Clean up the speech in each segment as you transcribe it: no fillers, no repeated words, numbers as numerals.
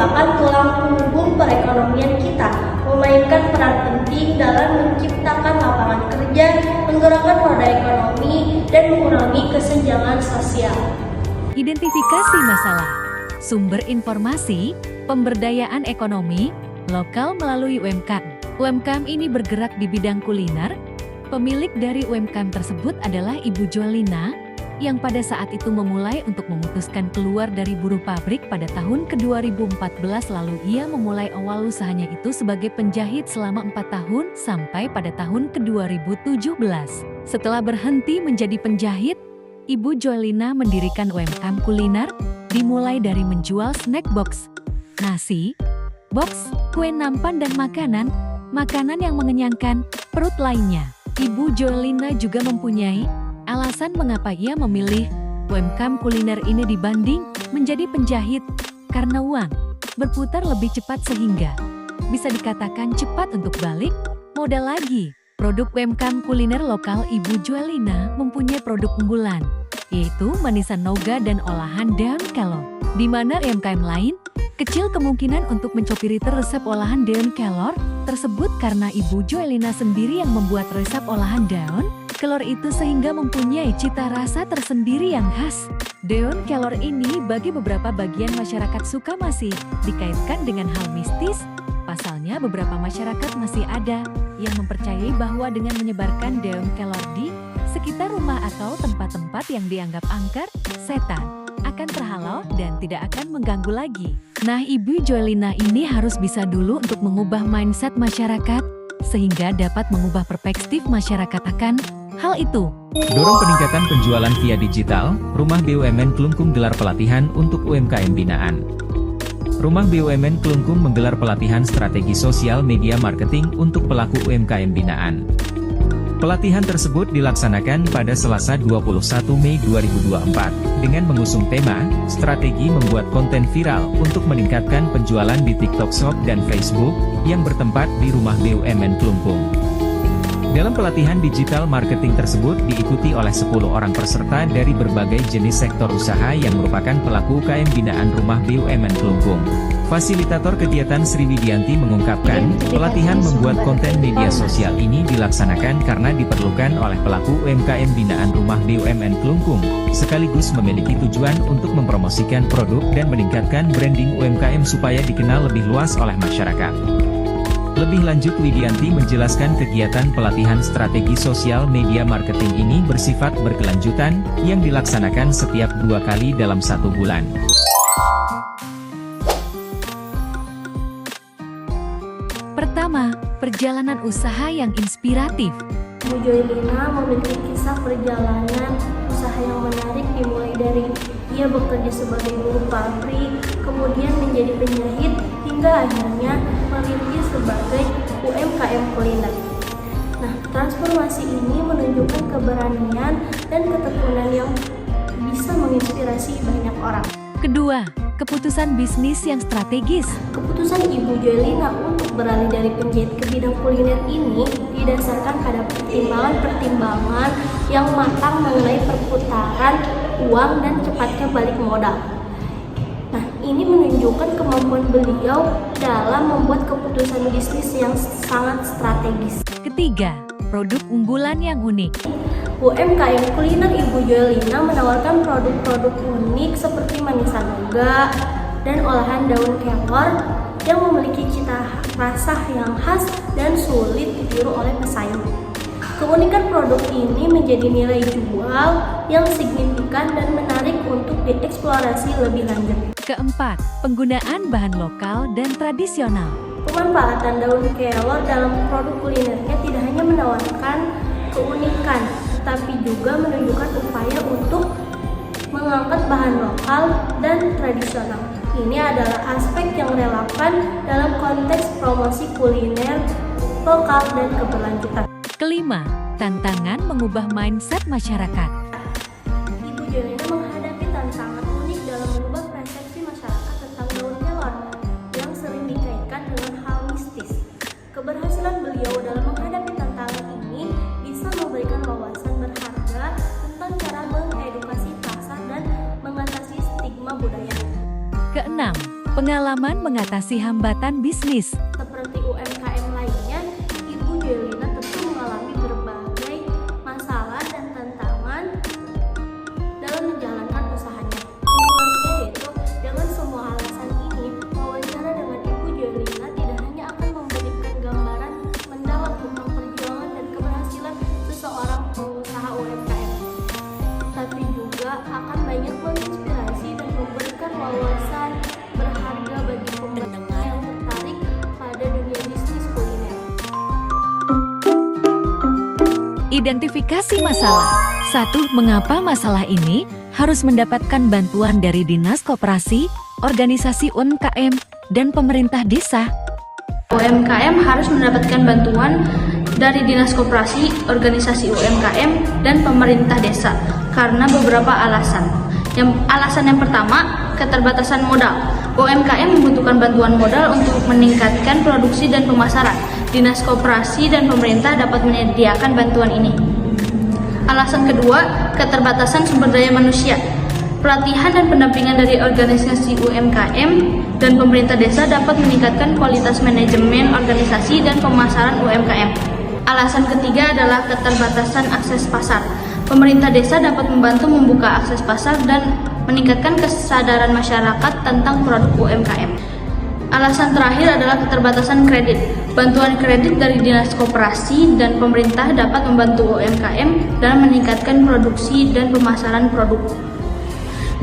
merupakan tulang punggung perekonomian kita, memainkan peran penting dalam menciptakan lapangan kerja, menggerakkan roda ekonomi, dan mengurangi kesenjangan sosial. Identifikasi masalah, sumber informasi, pemberdayaan ekonomi, lokal melalui UMKM. UMKM ini bergerak di bidang kuliner. Pemilik dari UMKM tersebut adalah Ibu Joelina, yang pada saat itu memulai untuk memutuskan keluar dari buruh pabrik pada tahun ke-2014 lalu ia memulai awal usahanya itu sebagai penjahit selama 4 tahun sampai pada tahun ke-2017. Setelah berhenti menjadi penjahit, Ibu Joelina mendirikan UMKM kuliner, dimulai dari menjual snack box, nasi, box, kue nampan dan makanan yang mengenyangkan perut lainnya. Ibu Joelina juga mempunyai alasan mengapa ia memilih UMKM kuliner ini dibanding menjadi penjahit, karena uang berputar lebih cepat sehingga bisa dikatakan cepat untuk balik modal lagi. Produk UMKM kuliner lokal Ibu Joelina mempunyai produk unggulan, yaitu manisan noga dan olahan daun kelor. Di mana UMKM lain kecil kemungkinan untuk mencopyright resep olahan daun kelor tersebut karena Ibu Joelina sendiri yang membuat resep olahan daun kelor itu sehingga mempunyai cita rasa tersendiri yang khas. Daun kelor ini bagi beberapa bagian masyarakat suka masih dikaitkan dengan hal mistis. Pasalnya beberapa masyarakat masih ada yang mempercayai bahwa dengan menyebarkan daun kelor di sekitar rumah atau tempat-tempat yang dianggap angker, setan akan terhalau dan tidak akan mengganggu lagi. Nah, Ibu Joelina ini harus bisa dulu untuk mengubah mindset masyarakat sehingga dapat mengubah perspektif masyarakat akan hal itu. Dorong peningkatan penjualan via digital, Rumah BUMN Klungkung gelar pelatihan untuk UMKM binaan. Rumah BUMN Klungkung menggelar pelatihan strategi sosial media marketing untuk pelaku UMKM binaan. Pelatihan tersebut dilaksanakan pada Selasa 21 Mei 2024 dengan mengusung tema strategi membuat konten viral untuk meningkatkan penjualan di TikTok Shop dan Facebook yang bertempat di Rumah BUMN Klungkung. Dalam pelatihan digital marketing tersebut diikuti oleh 10 orang peserta dari berbagai jenis sektor usaha yang merupakan pelaku UKM binaan Rumah BUMN Klungkung. Fasilitator kegiatan Sri Widianti mengungkapkan, pelatihan membuat konten media sosial ini dilaksanakan karena diperlukan oleh pelaku UMKM binaan Rumah BUMN Klungkung, sekaligus memiliki tujuan untuk mempromosikan produk dan meningkatkan branding UMKM supaya dikenal lebih luas oleh masyarakat. Lebih lanjut Widianti menjelaskan kegiatan pelatihan strategi sosial media marketing ini bersifat berkelanjutan, yang dilaksanakan setiap 2 kali dalam 1 bulan. Pertama, perjalanan usaha yang inspiratif. Ibu Joelina memiliki kisah perjalanan usaha yang menarik dimulai dari ia bekerja sebagai buruh pabrik, kemudian menjadi penjahit, hingga akhirnya merintis sebagai UMKM kuliner. Nah, transformasi ini menunjukkan keberanian dan ketekunan yang bisa menginspirasi banyak orang. Kedua, keputusan bisnis yang strategis. Keputusan Ibu Joelina untuk beralih dari penjahit ke bidang kuliner ini didasarkan pada pertimbangan-pertimbangan yang matang mengenai perputaran uang dan cepatnya balik modal. Nah, ini menunjukkan kemampuan beliau dalam membuat keputusan bisnis yang sangat strategis. Ketiga, produk unggulan yang unik. UMKM kuliner Ibu Joelina menawarkan produk-produk unik seperti manisan noga dan olahan daun kelor yang memiliki cita rasa yang khas dan sulit ditiru oleh pesaing. Keunikan produk ini menjadi nilai jual yang signifikan dan menarik untuk dieksplorasi lebih lanjut. Keempat, penggunaan bahan lokal dan tradisional. Pemanfaatan daun kelor dalam produk kulinernya tidak hanya menawarkan keunikan, tetapi juga menunjukkan upaya untuk mengangkat bahan lokal dan tradisional. Ini adalah aspek yang relevan dalam konteks promosi kuliner lokal dan keberlanjutan. Kelima, tantangan mengubah mindset masyarakat. Ibu Joelina menghadapi tantangan unik dalam mengubah persepsi masyarakat tentang daun kelor yang sering dikaitkan dengan hal mistis. Keberhasilan beliau dalam menghadapi tantangan ini bisa memberikan wawasan berharga tentang cara mengedukasi pasar dan mengatasi stigma budaya. Keenam, Pengalaman mengatasi hambatan bisnis. Seperti UMKM lainnya, Ibu Jelina tentu mengalami berbagai masalah dan tantangan dalam menjalankan usahanya. Keluarga yaitu dengan semua alasan ini, wawancara dengan Ibu Jelina tidak hanya akan memberikan gambaran mendalam tentang perjuangan dan keberhasilan seseorang pengusaha UMKM, tapi juga akan banyak menginspirasi dan memberikan wawasan berharga bagi pendengar yang tertarik pada dunia bisnis kuliner. Identifikasi masalah. 1. Mengapa masalah ini harus mendapatkan bantuan dari Dinas Koperasi, organisasi UMKM, dan pemerintah desa? UMKM harus mendapatkan bantuan dari Dinas Koperasi, organisasi UMKM, dan pemerintah desa karena beberapa alasan. Alasan yang pertama, keterbatasan modal. UMKM membutuhkan bantuan modal untuk meningkatkan produksi dan pemasaran. Dinas Koperasi dan pemerintah dapat menyediakan bantuan ini. Alasan kedua, keterbatasan sumber daya manusia. Pelatihan dan pendampingan dari organisasi UMKM dan pemerintah desa dapat meningkatkan kualitas manajemen organisasi dan pemasaran UMKM. Alasan ketiga adalah keterbatasan akses pasar. Pemerintah desa dapat membantu membuka akses pasar dan meningkatkan kesadaran masyarakat tentang produk UMKM. Alasan terakhir adalah keterbatasan kredit. Bantuan kredit dari Dinas Koperasi dan pemerintah dapat membantu UMKM dalam meningkatkan produksi dan pemasaran produk.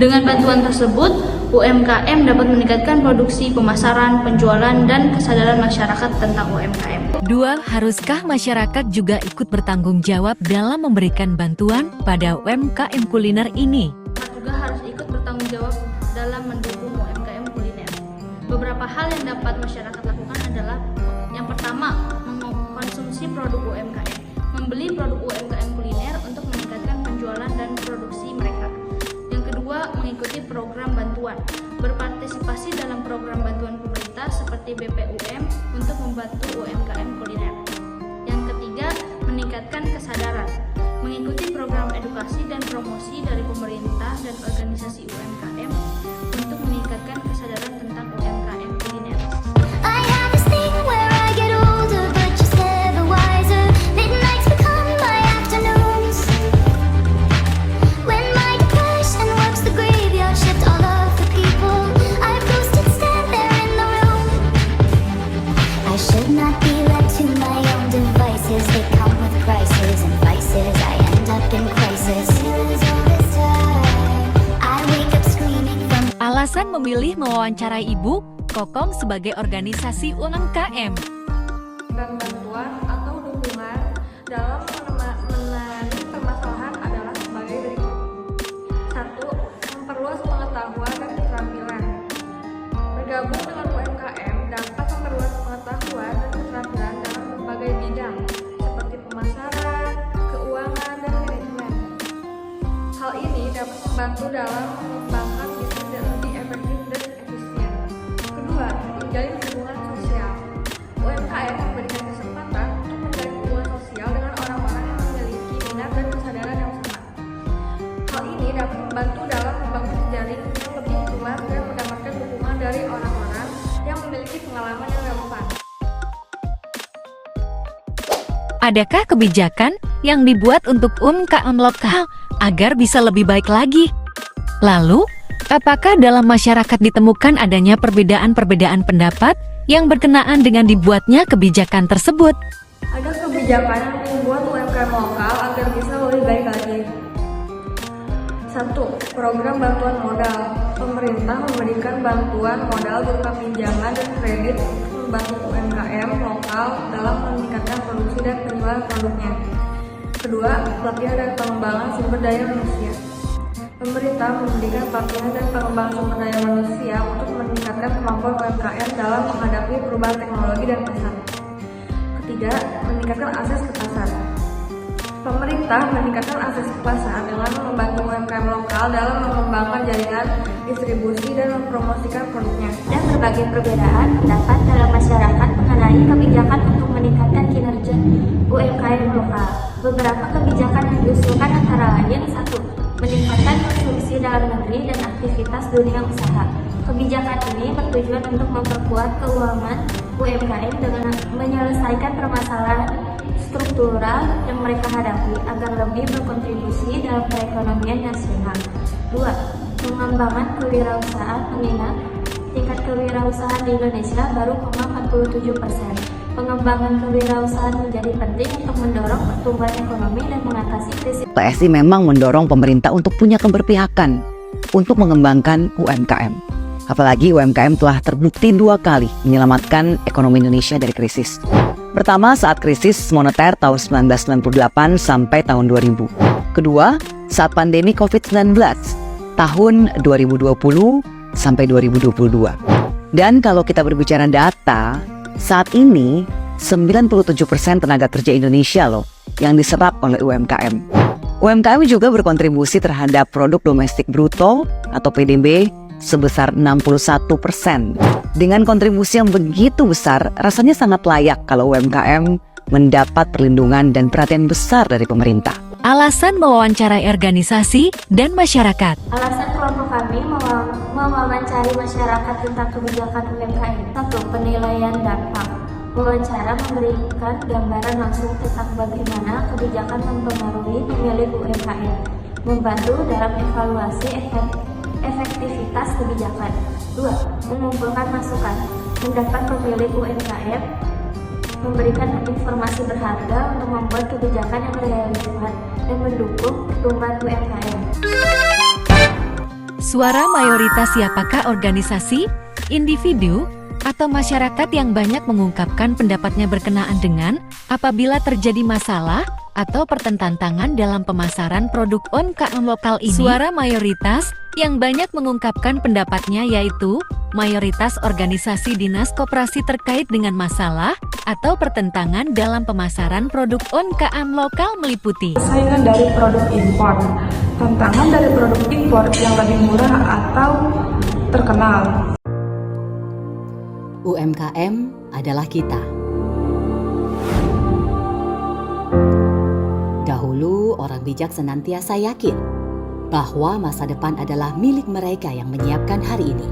Dengan bantuan tersebut, UMKM dapat meningkatkan produksi, pemasaran, penjualan, dan kesadaran masyarakat tentang UMKM. 2. Haruskah masyarakat juga ikut bertanggung jawab dalam memberikan bantuan pada UMKM kuliner ini? Juga harus ikut bertanggung jawab dalam mendukung UMKM kuliner. Beberapa hal yang dapat masyarakat lakukan adalah yang pertama, mengkonsumsi produk UMKM. Membeli produk UMKM kuliner untuk meningkatkan penjualan dan produksi mereka. Mengikuti program bantuan, berpartisipasi dalam program bantuan pemerintah seperti BPUM untuk membantu UMKM kuliner. Yang ketiga, meningkatkan kesadaran, mengikuti program edukasi dan promosi dari pemerintah dan organisasi UMKM untuk meningkatkan kesadaran tentang UMKM kuliner. Alasan memilih mewawancarai Ibu Kokong sebagai organisasi UMKM. Dan bantuan atau dukungan dalam menangani permasalahan adalah sebagai berikut. 1. Memperluas pengetahuan dan keterampilan. Bergabung dengan UMKM dapat memperluas pengetahuan dan keterampilan dalam berbagai bidang seperti pemasaran, keuangan, dan manajemen. Hal ini dapat membantu dalam mengembangkan bisnis yang lebih efektif dan efisien. Kedua, menjalin hubungan sosial. UMKM memberikan kesempatan untuk menjalin hubungan sosial dengan orang-orang yang memiliki minat dan kesadaran yang sama. Hal ini dapat membantu dalam membangun jejaring yang lebih luas dan mendapatkan dukungan dari orang-orang yang memiliki pengalaman yang relevan. Adakah kebijakan yang dibuat untuk UMKM lokal agar bisa lebih baik lagi? Lalu, apakah dalam masyarakat ditemukan adanya perbedaan-perbedaan pendapat yang berkenaan dengan dibuatnya kebijakan tersebut? Ada kebijakan yang membuat UMKM lokal agar bisa lebih baik lagi. 1. Program bantuan modal. Pemerintah memberikan bantuan modal berupa pinjaman dan kredit untuk membantu UMKM lokal dalam meningkatkan produksi dan penjualan produknya. Kedua, pelatihan dan pengembangan sumber daya manusia. Pemerintah memberikan pelatihan dan pengembangan sumber daya manusia untuk meningkatkan kemampuan UMKM dalam menghadapi perubahan teknologi dan pasar. Ketiga, meningkatkan akses ke pasar. Pemerintah meningkatkan akses ke pasar dengan membantu UMKM lokal dalam mengembangkan jaringan distribusi dan mempromosikan produknya. Ada berbagai perbedaan pendapat dalam masyarakat mengenai kebijakan untuk meningkatkan kinerja UMKM lokal. Beberapa kebijakan yang diusulkan antara lain: 1. Meningkatkan konsumsi dalam negeri dan aktivitas dunia usaha. Kebijakan ini bertujuan untuk memperkuat keuangan UMKM dengan menyelesaikan permasalahan struktural yang mereka hadapi agar lebih berkontribusi dalam perekonomian nasional. 2. Pengembangan kewirausahaan mengingat tingkat kewirausahaan di Indonesia baru 47%. Pengembangan kewirausahaan menjadi penting untuk mendorong pertumbuhan ekonomi dan mengatasi krisis. PSI memang mendorong pemerintah untuk punya keberpihakan untuk mengembangkan UMKM. Apalagi UMKM telah terbukti 2 kali menyelamatkan ekonomi Indonesia dari krisis. Pertama, saat krisis moneter tahun 1998 sampai tahun 2000. Kedua, saat pandemi COVID-19 tahun 2020 sampai 2022. Dan kalau kita berbicara data, saat ini 97% tenaga kerja Indonesia loh yang diserap oleh UMKM. UMKM juga berkontribusi terhadap produk domestik bruto atau PDB sebesar 61%. Dengan kontribusi yang begitu besar, rasanya sangat layak kalau UMKM mendapat perlindungan dan perhatian besar dari pemerintah. Alasan mewawancarai organisasi dan masyarakat. Alasan kelompok kami mewawancari masyarakat tentang kebijakan UMKM. 1. Penilaian dampak. Wawancara memberikan gambaran langsung tentang bagaimana kebijakan mempengaruhi pemilik UMKM, membantu dalam evaluasi efektivitas kebijakan. 2. Mengumpulkan masukan, mendapat pemilik UMKM, memberikan informasi berharga untuk membuat kebijakan yang relevan dan mendukung pertumbuhan UMKM. Suara mayoritas siapakah organisasi, individu, atau masyarakat yang banyak mengungkapkan pendapatnya berkenaan dengan apabila terjadi masalah atau pertentangan dalam pemasaran produk UMKM lokal ini? Suara mayoritas yang banyak mengungkapkan pendapatnya yaitu mayoritas organisasi dinas koperasi terkait dengan masalah atau pertentangan dalam pemasaran produk UMKM lokal meliputi saingan dari produk impor, tantangan dari produk impor yang lebih murah atau terkenal. UMKM adalah kita. Dahulu orang bijak senantiasa yakin bahwa masa depan adalah milik mereka yang menyiapkan hari ini.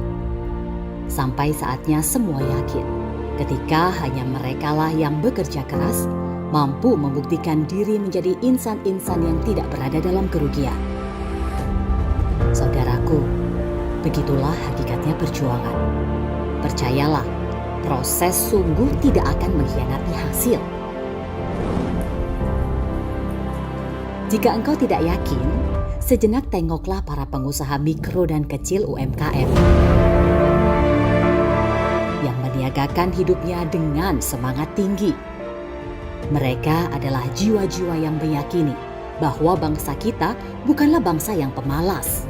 Sampai saatnya semua yakin ketika hanya merekalah yang bekerja keras mampu membuktikan diri menjadi insan-insan yang tidak berada dalam kerugian. Saudaraku, begitulah hakikatnya perjuangan. Percayalah, proses sungguh tidak akan mengkhianati hasil. Jika engkau tidak yakin, sejenak tengoklah para pengusaha mikro dan kecil UMKM yang meniagakan hidupnya dengan semangat tinggi. Mereka adalah jiwa-jiwa yang meyakini bahwa bangsa kita bukanlah bangsa yang pemalas.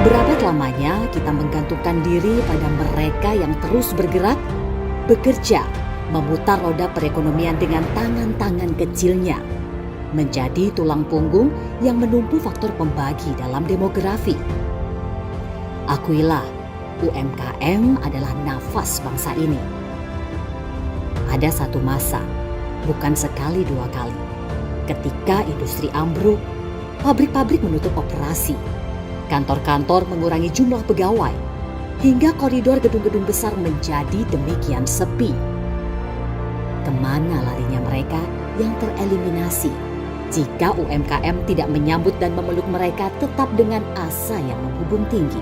Berabad lamanya kita menggantungkan diri pada mereka yang terus bergerak, bekerja, memutar roda perekonomian dengan tangan-tangan kecilnya, menjadi tulang punggung yang menumpu faktor pembagi dalam demografi. Akuilah, UMKM adalah nafas bangsa ini. Ada satu masa, bukan sekali dua kali, ketika industri ambruk, pabrik-pabrik menutup operasi, kantor-kantor mengurangi jumlah pegawai, hingga koridor gedung-gedung besar menjadi demikian sepi. Kemana larinya mereka yang tereliminasi jika UMKM tidak menyambut dan memeluk mereka tetap dengan asa yang menghubung tinggi?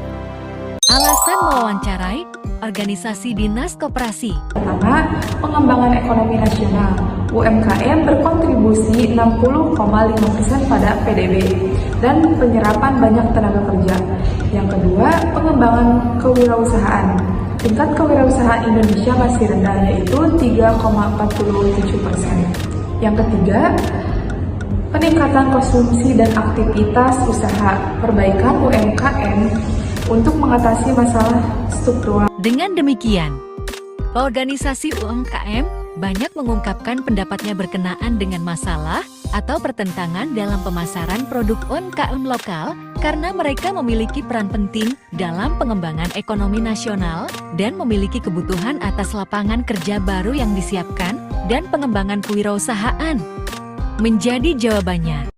Alasan mewawancarai organisasi dinas koperasi. Pertama, pengembangan ekonomi nasional. UMKM berkontribusi 60,5% pada PDB dan penyerapan banyak tenaga kerja. Yang kedua, pengembangan kewirausahaan. Tingkat kewirausahaan Indonesia masih rendah, yaitu 3,47%. Yang ketiga, peningkatan konsumsi dan aktivitas usaha, perbaikan UMKM untuk mengatasi masalah struktural. Dengan demikian, organisasi UMKM banyak mengungkapkan pendapatnya berkenaan dengan masalah atau pertentangan dalam pemasaran produk UMKM lokal karena mereka memiliki peran penting dalam pengembangan ekonomi nasional dan memiliki kebutuhan atas lapangan kerja baru yang disiapkan dan pengembangan kewirausahaan. Menjadi jawabannya,